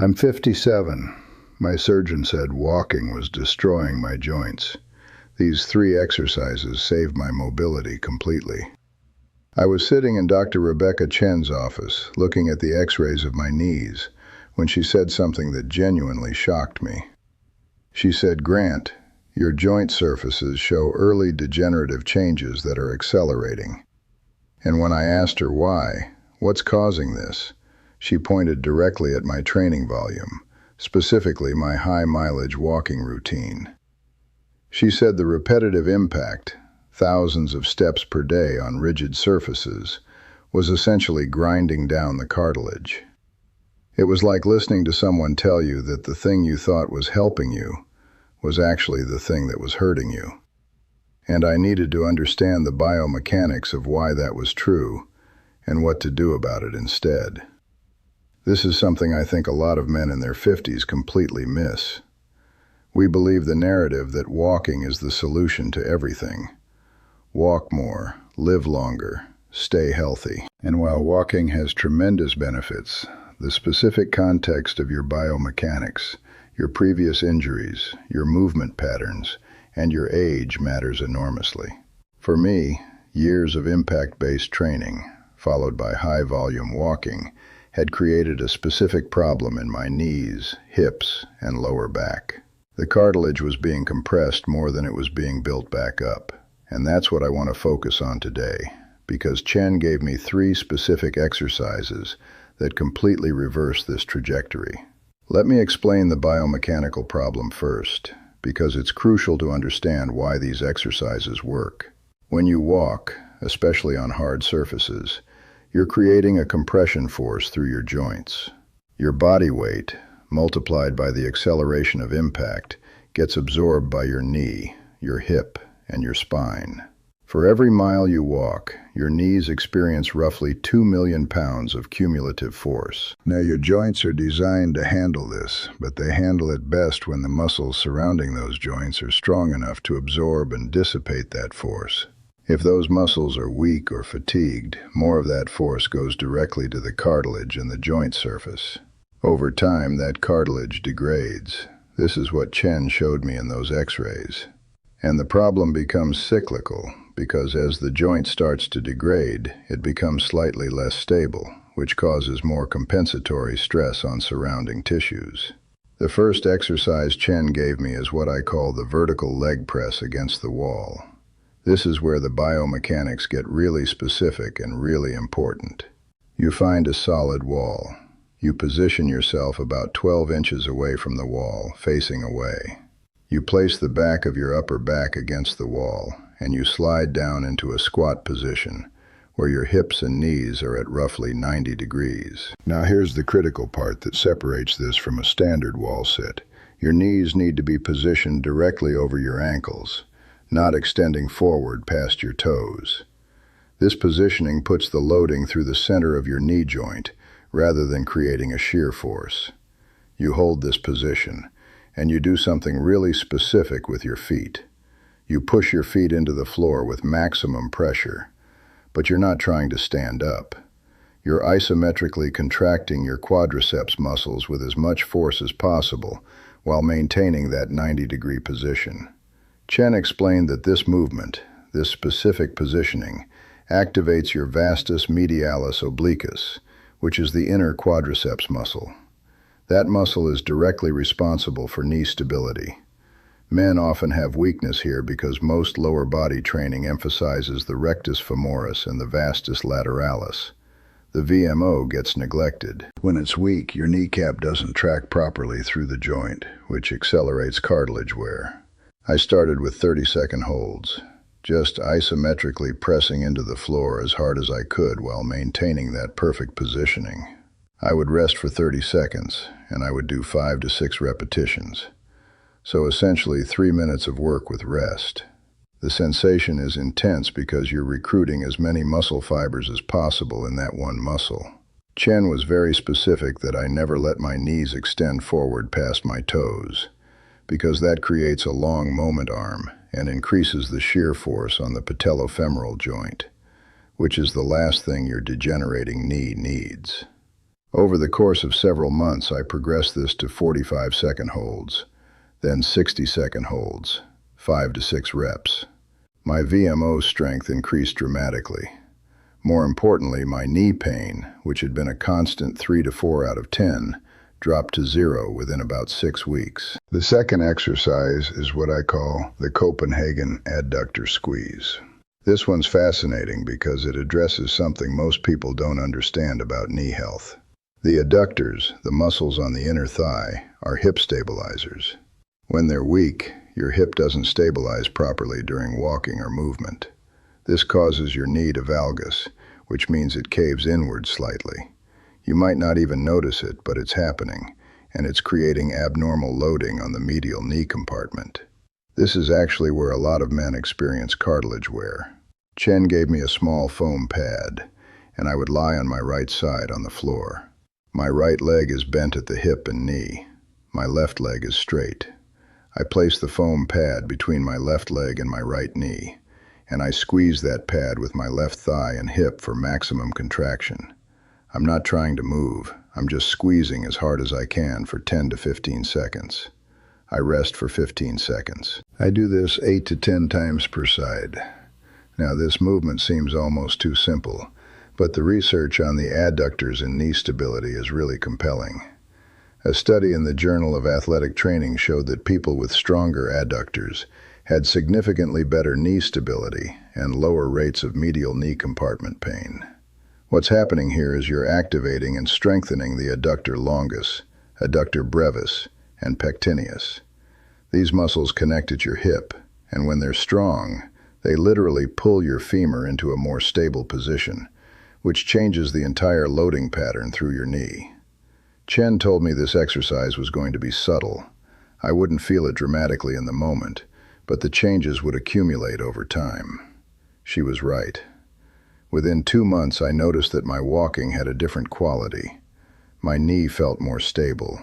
I'm 57. My surgeon said walking was destroying my joints. These 3 exercises saved my mobility completely. I was sitting in Dr. Rebecca Chen's office, looking at the x-rays of my knees, when she said something that genuinely shocked me. She said, "Grant, your joint surfaces show early degenerative changes that are accelerating." And when I asked her why, what's causing this, she pointed directly at my training volume, specifically my high-mileage walking routine. She said the repetitive impact, thousands of steps per day on rigid surfaces, was essentially grinding down the cartilage. It was like listening to someone tell you that the thing you thought was helping you was actually the thing that was hurting you. And I needed to understand the biomechanics of why that was true and what to do about it instead. This is something I think a lot of men in their 50s completely miss. We believe the narrative that walking is the solution to everything. Walk more, live longer, stay healthy. And while walking has tremendous benefits, the specific context of your biomechanics, your previous injuries, your movement patterns, and your age matters enormously. For me, years of impact-based training, followed by high-volume walking, had created a specific problem in my knees, hips, and lower back. The cartilage was being compressed more than it was being built back up. And that's what I want to focus on today, because Chen gave me 3 specific exercises that completely reverse this trajectory. Let me explain the biomechanical problem first, because it's crucial to understand why these exercises work. When you walk, especially on hard surfaces, you're creating a compression force through your joints. Your body weight, multiplied by the acceleration of impact, gets absorbed by your knee, your hip, and your spine. For every mile you walk, your knees experience roughly 2 million pounds of cumulative force. Now, your joints are designed to handle this, but they handle it best when the muscles surrounding those joints are strong enough to absorb and dissipate that force. If those muscles are weak or fatigued, more of that force goes directly to the cartilage and the joint surface. Over time, that cartilage degrades. This is what Chen showed me in those x-rays. And the problem becomes cyclical, because as the joint starts to degrade, it becomes slightly less stable, which causes more compensatory stress on surrounding tissues. The first exercise Chen gave me is what I call the vertical leg press against the wall. This is where the biomechanics get really specific and really important. You find a solid wall. You position yourself about 12 inches away from the wall, facing away. You place the back of your upper back against the wall, and you slide down into a squat position, where your hips and knees are at roughly 90 degrees. Now here's the critical part that separates this from a standard wall sit. Your knees need to be positioned directly over your ankles, not extending forward past your toes. This positioning puts the loading through the center of your knee joint, rather than creating a shear force. You hold this position, and you do something really specific with your feet. You push your feet into the floor with maximum pressure, but you're not trying to stand up. You're isometrically contracting your quadriceps muscles with as much force as possible while maintaining that 90-degree position. Chen explained that this movement, this specific positioning, activates your vastus medialis obliquus, which is the inner quadriceps muscle. That muscle is directly responsible for knee stability. Men often have weakness here because most lower body training emphasizes the rectus femoris and the vastus lateralis. The VMO gets neglected. When it's weak, your kneecap doesn't track properly through the joint, which accelerates cartilage wear. I started with 30-second holds, just isometrically pressing into the floor as hard as I could while maintaining that perfect positioning. I would rest for 30 seconds, and I would do 5 to 6 repetitions. So essentially 3 minutes of work with rest. The sensation is intense because you're recruiting as many muscle fibers as possible in that one muscle. Chen was very specific that I never let my knees extend forward past my toes, because that creates a long moment arm and increases the shear force on the patellofemoral joint, which is the last thing your degenerating knee needs. Over the course of several months, I progressed this to 45-second holds, then 60-second holds, 5 to 6 reps. My VMO strength increased dramatically. More importantly, my knee pain, which had been a constant 3 to 4 out of 10, dropped to 0 within about 6 weeks. The second exercise is what I call the Copenhagen adductor squeeze. This one's fascinating because it addresses something most people don't understand about knee health. The adductors, the muscles on the inner thigh, are hip stabilizers. When they're weak, your hip doesn't stabilize properly during walking or movement. This causes your knee to valgus, which means it caves inward slightly. You might not even notice it, but it's happening, and it's creating abnormal loading on the medial knee compartment. This is actually where a lot of men experience cartilage wear. Chen gave me a small foam pad, and I would lie on my right side on the floor. My right leg is bent at the hip and knee. My left leg is straight. I place the foam pad between my left leg and my right knee, and I squeeze that pad with my left thigh and hip for maximum contraction. I'm not trying to move. I'm just squeezing as hard as I can for 10 to 15 seconds. I rest for 15 seconds. I do this 8 to 10 times per side. Now, this movement seems almost too simple, but the research on the adductors and knee stability is really compelling. A study in the Journal of Athletic Training showed that people with stronger adductors had significantly better knee stability and lower rates of medial knee compartment pain. What's happening here is you're activating and strengthening the adductor longus, adductor brevis, and pectineus. These muscles connect at your hip, and when they're strong, they literally pull your femur into a more stable position, which changes the entire loading pattern through your knee. Chen told me this exercise was going to be subtle. I wouldn't feel it dramatically in the moment, but the changes would accumulate over time. She was right. Within 2 months, I noticed that my walking had a different quality. My knee felt more stable.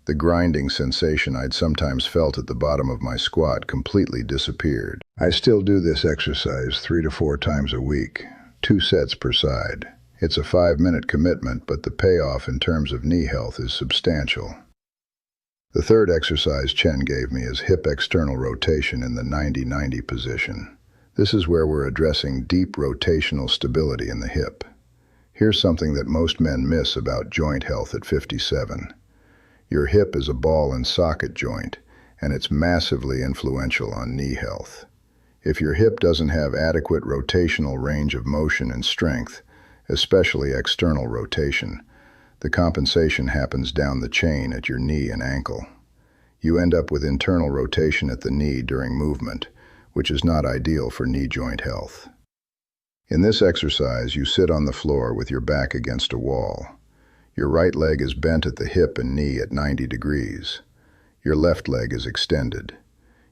The grinding sensation I'd sometimes felt at the bottom of my squat completely disappeared. I still do this exercise 3 to 4 times a week, 2 sets per side. It's a 5-minute commitment, but the payoff in terms of knee health is substantial. The third exercise Chen gave me is hip external rotation in the 90-90 position. This is where we're addressing deep rotational stability in the hip. Here's something that most men miss about joint health at 57. Your hip is a ball and socket joint, and it's massively influential on knee health. If your hip doesn't have adequate rotational range of motion and strength, especially external rotation, the compensation happens down the chain at your knee and ankle. You end up with internal rotation at the knee during movement, which is not ideal for knee joint health. In this exercise, you sit on the floor with your back against a wall. Your right leg is bent at the hip and knee at 90 degrees. Your left leg is extended.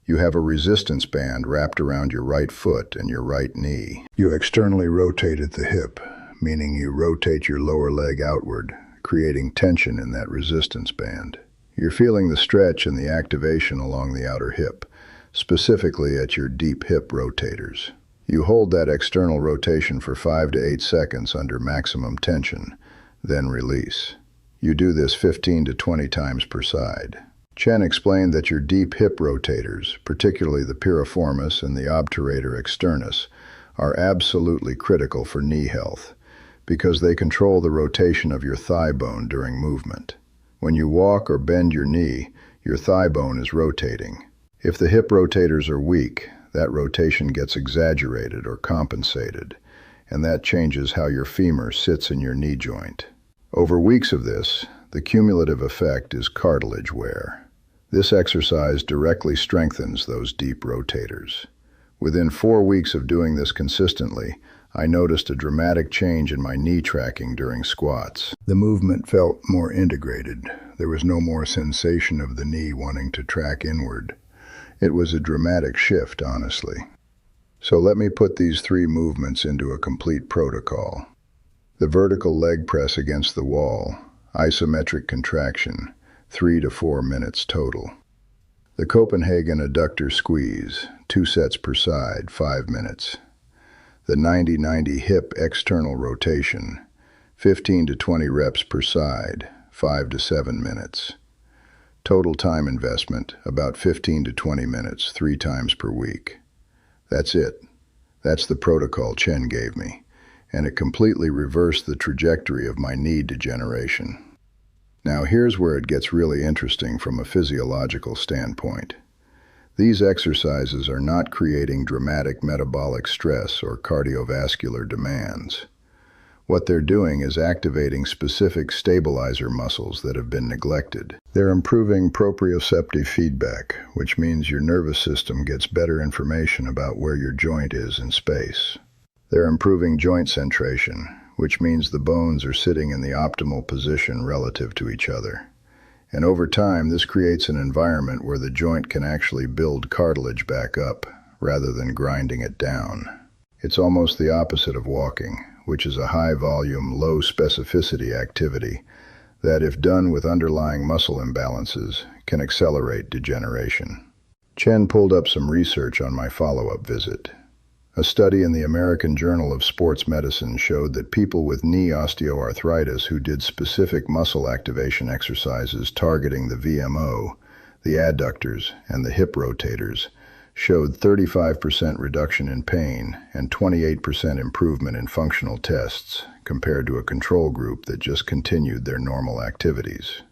You have a resistance band wrapped around your right foot and your right knee. You externally rotate at the hip, meaning you rotate your lower leg outward, creating tension in that resistance band. You're feeling the stretch and the activation along the outer hip, specifically at your deep hip rotators. You hold that external rotation for 5 to 8 seconds under maximum tension, then release. You do this 15 to 20 times per side. Chen explained that your deep hip rotators, particularly the piriformis and the obturator externus, are absolutely critical for knee health because they control the rotation of your thigh bone during movement. When you walk or bend your knee, your thigh bone is rotating. If the hip rotators are weak, that rotation gets exaggerated or compensated, and that changes how your femur sits in your knee joint. Over weeks of this, the cumulative effect is cartilage wear. This exercise directly strengthens those deep rotators. Within 4 weeks of doing this consistently, I noticed a dramatic change in my knee tracking during squats. The movement felt more integrated. There was no more sensation of the knee wanting to track inward. It was a dramatic shift, honestly. So let me put these 3 movements into a complete protocol. The vertical leg press against the wall, isometric contraction, 3 to 4 minutes total. The Copenhagen adductor squeeze, 2 sets per side, 5 minutes. The 90-90 hip external rotation, 15 to 20 reps per side, 5 to 7 minutes. Total time investment, about 15 to 20 minutes, 3 times per week. That's it. That's the protocol Chen gave me, and it completely reversed the trajectory of my knee degeneration. Now here's where it gets really interesting from a physiological standpoint. These exercises are not creating dramatic metabolic stress or cardiovascular demands. What they're doing is activating specific stabilizer muscles that have been neglected. They're improving proprioceptive feedback, which means your nervous system gets better information about where your joint is in space. They're improving joint centration, which means the bones are sitting in the optimal position relative to each other. And over time, this creates an environment where the joint can actually build cartilage back up, rather than grinding it down. It's almost the opposite of walking, which is a high-volume, low-specificity activity that, if done with underlying muscle imbalances, can accelerate degeneration. Chen pulled up some research on my follow-up visit. A study in the American Journal of Sports Medicine showed that people with knee osteoarthritis who did specific muscle activation exercises targeting the VMO, the adductors, and the hip rotators showed 35% reduction in pain and 28% improvement in functional tests compared to a control group that just continued their normal activities.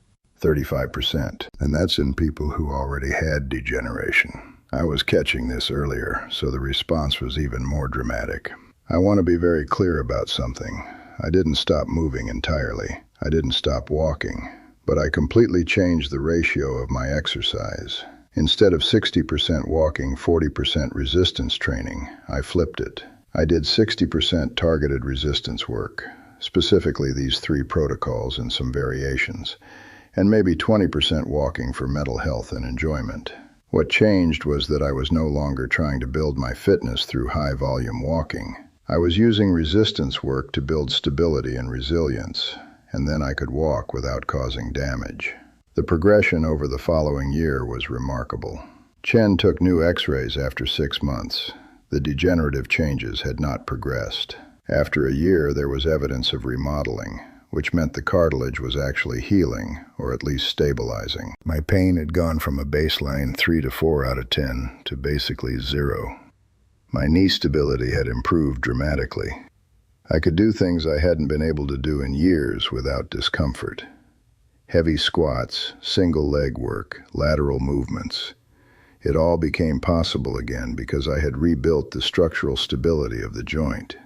35%. And that's in people who already had degeneration. I was catching this earlier, so the response was even more dramatic. I want to be very clear about something. I didn't stop moving entirely. I didn't stop walking. But I completely changed the ratio of my exercise. Instead of 60% walking, 40% resistance training, I flipped it. I did 60% targeted resistance work, specifically these 3 protocols and some variations, and maybe 20% walking for mental health and enjoyment. What changed was that I was no longer trying to build my fitness through high-volume walking. I was using resistance work to build stability and resilience, and then I could walk without causing damage. The progression over the following year was remarkable. Chen took new x-rays after 6 months. The degenerative changes had not progressed. After a year, there was evidence of remodeling, which meant the cartilage was actually healing, or at least stabilizing. My pain had gone from a baseline 3 to 4 out of 10 to basically 0. My knee stability had improved dramatically. I could do things I hadn't been able to do in years without discomfort. Heavy squats, single leg work, lateral movements. It all became possible again because I had rebuilt the structural stability of the joint.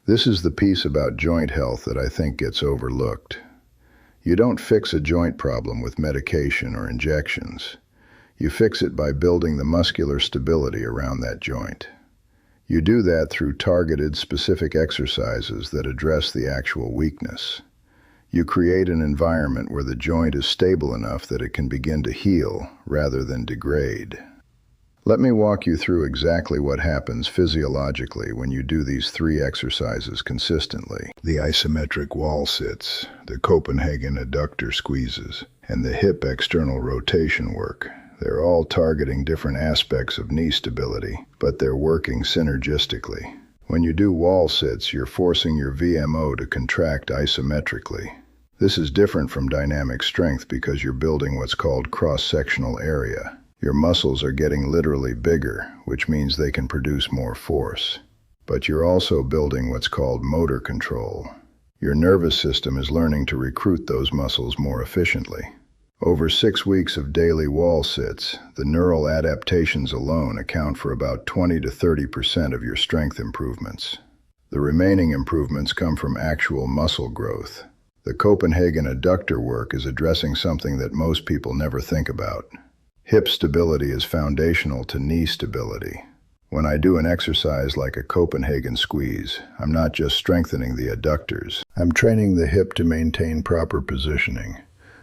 This is the piece about joint health that I think gets overlooked. You don't fix a joint problem with medication or injections. You fix it by building the muscular stability around that joint. You do that through targeted, specific exercises that address the actual weakness. You create an environment where the joint is stable enough that it can begin to heal rather than degrade. Let me walk you through exactly what happens physiologically when you do these 3 exercises consistently. The isometric wall sits, the Copenhagen adductor squeezes, and the hip external rotation work. They're all targeting different aspects of knee stability, but they're working synergistically. When you do wall sits, you're forcing your VMO to contract isometrically. This is different from dynamic strength because you're building what's called cross-sectional area. Your muscles are getting literally bigger, which means they can produce more force. But you're also building what's called motor control. Your nervous system is learning to recruit those muscles more efficiently. Over 6 weeks of daily wall sits, the neural adaptations alone account for about 20 to 30% of your strength improvements. The remaining improvements come from actual muscle growth. The Copenhagen adductor work is addressing something that most people never think about. Hip stability is foundational to knee stability. When I do an exercise like a Copenhagen squeeze, I'm not just strengthening the adductors. I'm training the hip to maintain proper positioning.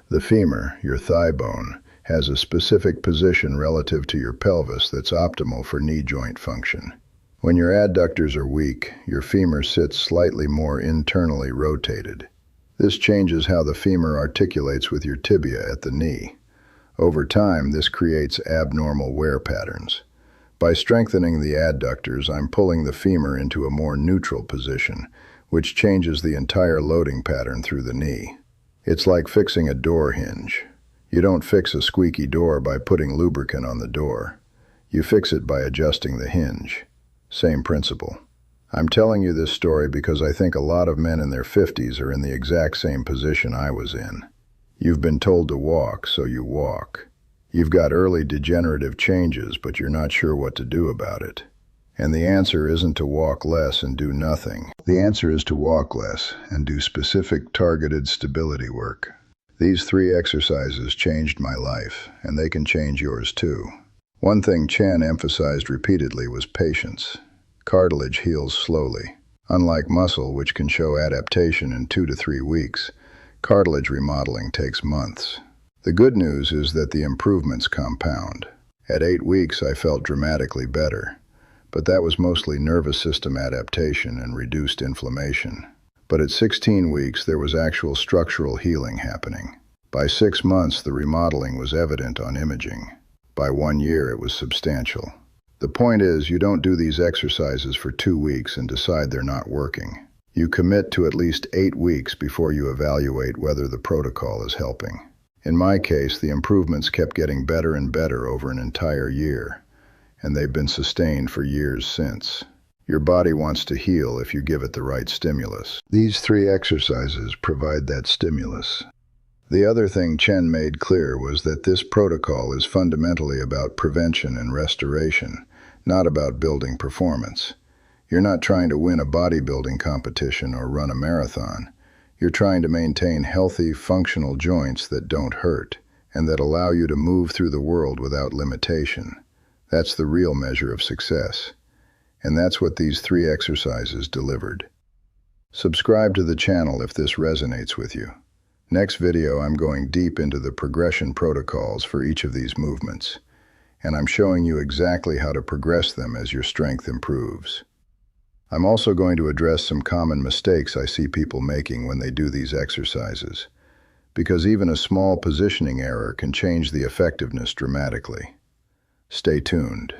The femur, your thigh bone, has a specific position relative to your pelvis that's optimal for knee joint function. When your adductors are weak, your femur sits slightly more internally rotated. This changes how the femur articulates with your tibia at the knee. Over time, this creates abnormal wear patterns. By strengthening the adductors, I'm pulling the femur into a more neutral position, which changes the entire loading pattern through the knee. It's like fixing a door hinge. You don't fix a squeaky door by putting lubricant on the door. You fix it by adjusting the hinge. Same principle. I'm telling you this story because I think a lot of men in their 50s are in the exact same position I was in. You've been told to walk, so you walk. You've got early degenerative changes, but you're not sure what to do about it. And the answer isn't to walk less and do nothing. The answer is to walk less and do specific targeted stability work. These 3 exercises changed my life, and they can change yours too. One thing Chen emphasized repeatedly was patience. Cartilage heals slowly. Unlike muscle, which can show adaptation in 2 to 3 weeks, cartilage remodeling takes months. The good news is that the improvements compound. At 8 weeks, I felt dramatically better, but that was mostly nervous system adaptation and reduced inflammation. But at 16 weeks, there was actual structural healing happening. By 6 months, the remodeling was evident on imaging. By 1 year, it was substantial. The point is, you don't do these exercises for 2 weeks and decide they're not working. You commit to at least 8 weeks before you evaluate whether the protocol is helping. In my case, the improvements kept getting better and better over an entire year, and they've been sustained for years since. Your body wants to heal if you give it the right stimulus. These 3 exercises provide that stimulus. The other thing Chen made clear was that this protocol is fundamentally about prevention and restoration, not about building performance. You're not trying to win a bodybuilding competition or run a marathon. You're trying to maintain healthy, functional joints that don't hurt and that allow you to move through the world without limitation. That's the real measure of success. And that's what these 3 exercises delivered. Subscribe to the channel if this resonates with you. Next video, I'm going deep into the progression protocols for each of these movements, and I'm showing you exactly how to progress them as your strength improves. I'm also going to address some common mistakes I see people making when they do these exercises, because even a small positioning error can change the effectiveness dramatically. Stay tuned.